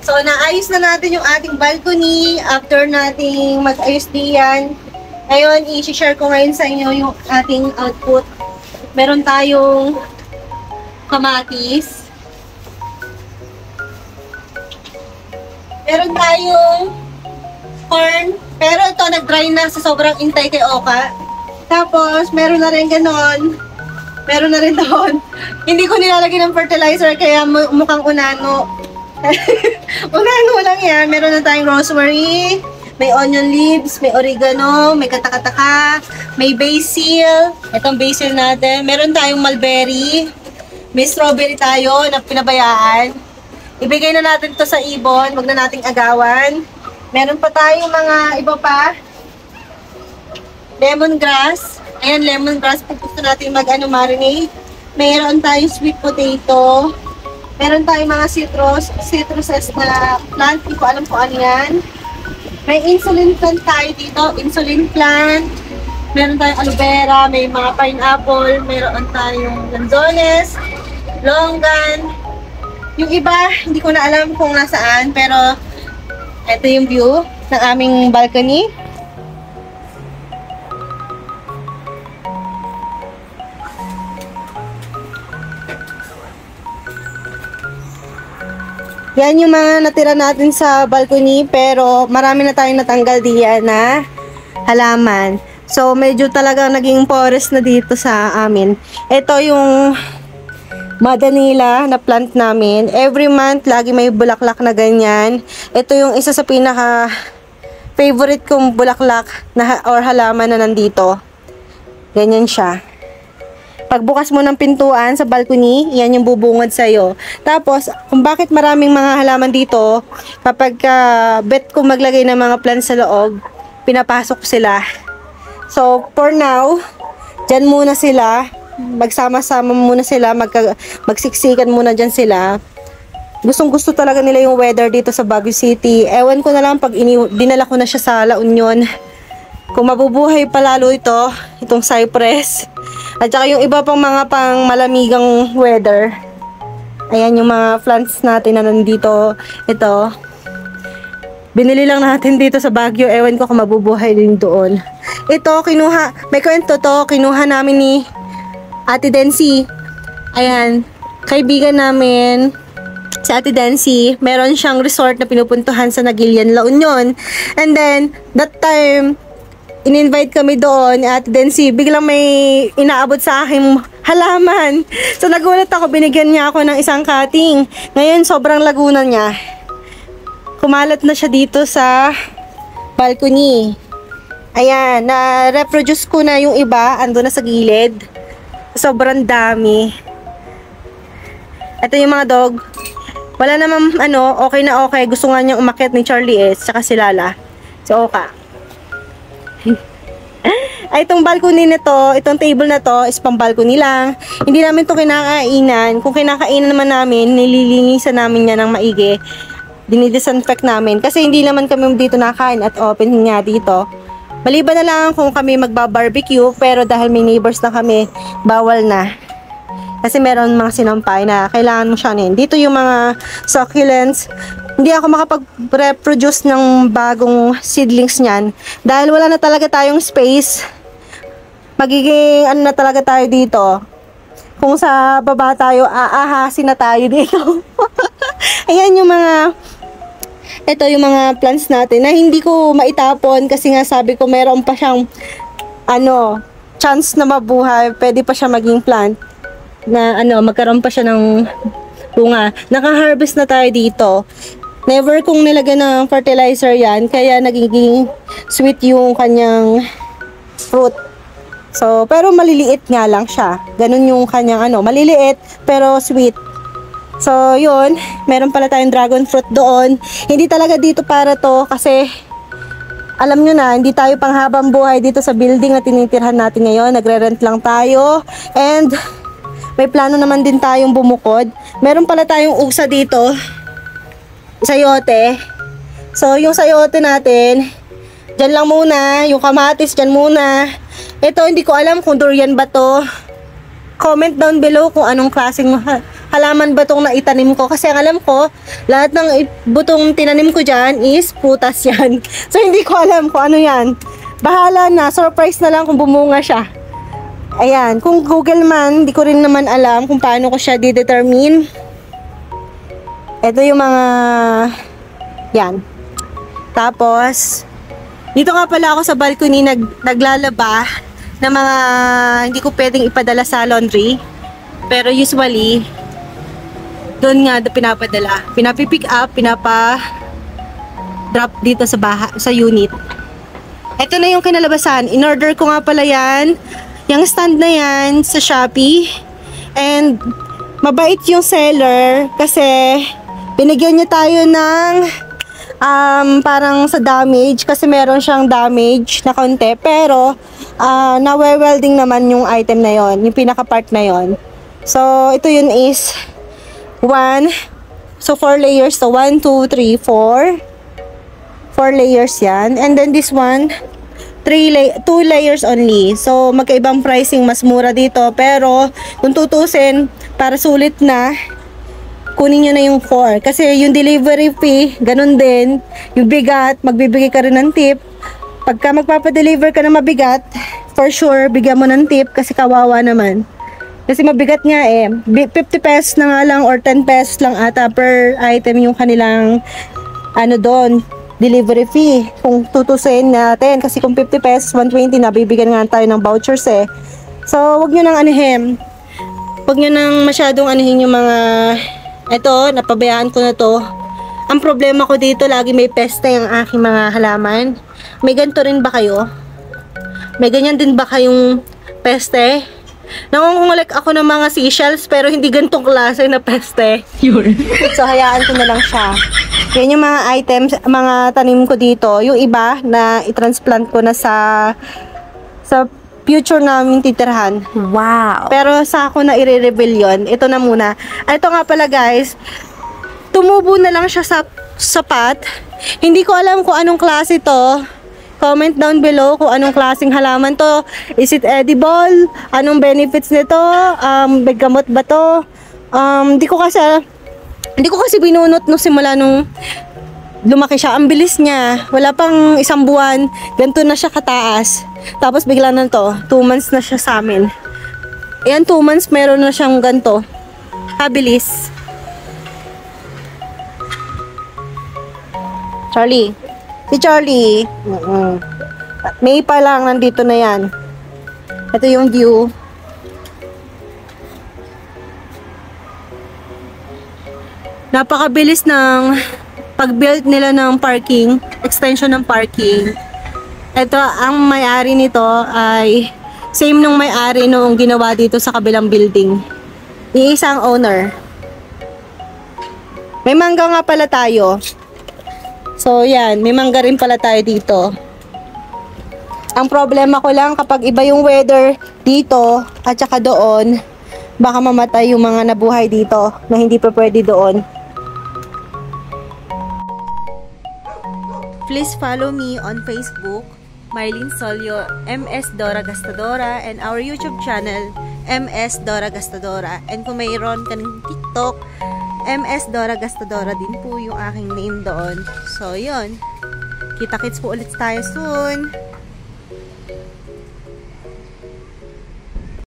So, naayos na natin yung ating balcony after nating mag-ayos diyan. Ngayon, i-share ko ngayon sa inyo yung ating output. Meron tayong kamatis. Meron tayong corn. Pero ito, nag-dry na sa sobrang intay kay Oka. Tapos, meron na rin ganon. Meron na rin doon. Hindi ko nilalagay ng fertilizer, kaya mukhang unano. Unano lang yan. Meron na tayong rosemary, may onion leaves, may oregano, may katakataka, may basil. Itong basil natin. Meron tayong mulberry. May strawberry tayo na pinabayaan. Ibigay na natin to sa ibon. Huwag na nating agawan. Meron pa tayong mga iba pa. Lemongrass. Ayan, lemongrass. Kung gusto natin marinate. Meron tayong sweet potato. Meron tayong mga citruses na plant. Hindi ko alam kung ano yan. May insulin plant tayo dito. Insulin plant. Meron tayong aloe vera. May mga pineapple. Meron tayong lanzones. Longan. Yung iba, hindi ko na alam kung nasaan. Pero, ito yung view ng aming balcony. Yan yung mga natira natin sa balcony, pero marami na tayong natanggal diyan na halaman. So, medyo talaga naging forest na dito sa amin. Ito yung Madanila na plant namin. Every month, lagi may bulaklak na ganyan. Ito yung isa sa pinaka favorite kong bulaklak na, or halaman na nandito. Ganyan siya. Pagbukas mo ng pintuan sa balcony, yan yung bubungad sa'yo. Tapos, kung bakit maraming mga halaman dito, kapag bet ko maglagay ng mga plants sa loob, pinapasok sila. So, for now, dyan muna sila. Magsama-sama muna sila. Magsiksikan muna dyan sila. Gustong-gusto talaga nila yung weather dito sa Baguio City. Ewan ko na lang pag dinala ko na siya sa La Union. Kung mabubuhay palalo itong cypress. At saka yung iba pang mga pang malamigang weather. Ayan yung mga plants natin na nandito. Ito. Binili lang natin dito sa Baguio. Ewan ko kung mabubuhay din doon. Ito, may kwento to. Kinuha namin ni Ate Dency. Ayan. Kaibigan namin, si Ate Dency. Meron siyang resort na pinupuntuhan sa Nagilian, La Union. And then, that time, in-invite kami doon at Dency, biglang may inaabot sa aking halaman. So nagulat ako, binigyan niya ako ng isang cutting. Ngayon, sobrang laguna niya. Kumalat na siya dito sa balcony. Ayan, na-reproduce ko na yung iba, ando na sa gilid. Sobrang dami. Ito yung mga dog. Wala namang okay na okay. Gusto nga niyang umakyat ni Charlie S. Tsaka si Lala. Si Oka. Ay, itong balcony na to, itong table na to is pang balcony lang. Hindi namin to kinakainan. Kung kinakainan naman namin, nililinisan namin yan ng maigi. Dinidisinfect namin. Kasi hindi naman kami dito nakain at open nga dito. Maliban na lang kung kami magbabarbecue, pero dahil may neighbors na kami, bawal na. Kasi meron mga sinampay na kailangan mo siya. Dito yung mga succulents. Hindi ako makapag-reproduce ng bagong seedlings niyan. Dahil wala na talaga tayong space. Magiging na talaga tayo dito. Kung sa baba tayo, aahasin na tayo dito. Ayan yung ito yung mga plants natin na hindi ko maitapon kasi nga sabi ko meron pa siyang chance na mabuhay. Pwede pa siya maging plant na magkaroon pa siya ng bunga. Naka-harvest na tayo dito. Never kong nilagyan ng fertilizer yan, kaya nagiging sweet yung kanyang fruit. So, pero maliliit nga lang siya. Ganun yung kanyang maliliit pero sweet. So, yun, meron pala tayong dragon fruit doon. Hindi talaga dito para to kasi alam nyo na, hindi tayo panghabang buhay dito sa building na tinitirhan natin ngayon. Nagre-rent lang tayo. And may plano naman din tayong bumukod. Meron pala tayong usa dito. Sayote. So, yung sayote natin, dyan lang muna. Yung kamatis, dyan muna. Ito, hindi ko alam kung durian ba to. Comment down below kung anong klaseng halaman ba tong naitanim ko? Kasi ang alam ko, lahat ng butong tinanim ko dyan is putas yan. So, hindi ko alam kung ano yan. Bahala na, surprise na lang kung bumunga siya. Ayan, kung Google man, di ko rin naman alam kung paano ko siya di-determine. Ito yung mga, yan. Tapos, dito nga pala ako sa balcony naglalaba ng mga hindi ko pwedeng ipadala sa laundry. Pero usually, doon nga pinapadala. Pinapipick up, pinapa-drop dito sa unit. Ito na yung kinalabasan. In-order ko nga pala yan. Yung stand na yan sa Shopee. And mabait yung seller kasi binigyan niya tayo ng parang sa damage kasi meron siyang damage na konti. Pero nawe-welding naman yung item na yon, yung pinaka-part na yon. So ito yun is 1. So 4 layers. So 1, 2, 3, 4. 4 layers yan. And then this one 2 layers only. So, magkaibang pricing, mas mura dito. Pero, kung tutusin, para sulit na, kunin nyo na yung 4. Kasi yung delivery fee, ganun din. Yung bigat, magbibigay ka rin ng tip. Pagka magpapadeliver ka na mabigat, for sure, bigyan mo ng tip kasi kawawa naman. Kasi mabigat nga eh. 50 pesos na nga lang or 10 pesos lang ata per item yung kanilang doon. Delivery fee, kung tutusin natin, kasi kung 50 pesos, 120 na, bibigyan nga tayo ng vouchers eh. So, wag nyo nang wag nyo nang masyadong yung mga, eto, napabayaan ko na to. Ang problema ko dito, lagi may peste ang aking mga halaman. May ganito rin ba kayo? May ganyan din ba kayong peste? Nangungulik ako ng mga seashells, pero hindi ganitong klase na peste. So, hayaan ko na lang siya. Yan yung mga items, mga tanim ko dito. Yung iba na i-transplant ko na sa future namin titirhan. Wow! Pero sa ako na i-reveal yun. Ito na muna. Ito nga pala guys, tumubo na lang siya sa sapat. Hindi ko alam kung anong klase to. Comment down below kung anong klaseng halaman to. Is it edible? Anong benefits nito? May gamot ba to? Hindi ko kasi binunot nung simula nung lumaki siya. Ang bilis niya. Wala pang 1 buwan. Ganito na siya kataas. Tapos bigla na to. 2 months na siya sa amin. Ayan, 2 months meron na siyang ganito. Kabilis. Charlie. Si Charlie. May pa lang nandito na yan. Ito yung view. Napakabilis ng pag-build nila ng parking, extension ng parking. Ito, ang may-ari nito ay same nung may-ari nung ginawa dito sa kabilang building. Iisang owner. May mangga nga pala tayo. So, yan. May mangga rin pala tayo dito. Ang problema ko lang kapag iba yung weather dito at saka doon, baka mamatay yung mga nabuhay dito na hindi pa pwede doon. Please follow me on Facebook, Mylene Solio, MS Dora Gastadora, and our YouTube channel, MS Dora Gastadora. And kung mayroon ka ng TikTok, MS Dora Gastadora din po yung aking name doon. So, yun. Kita-kits po ulit tayo soon.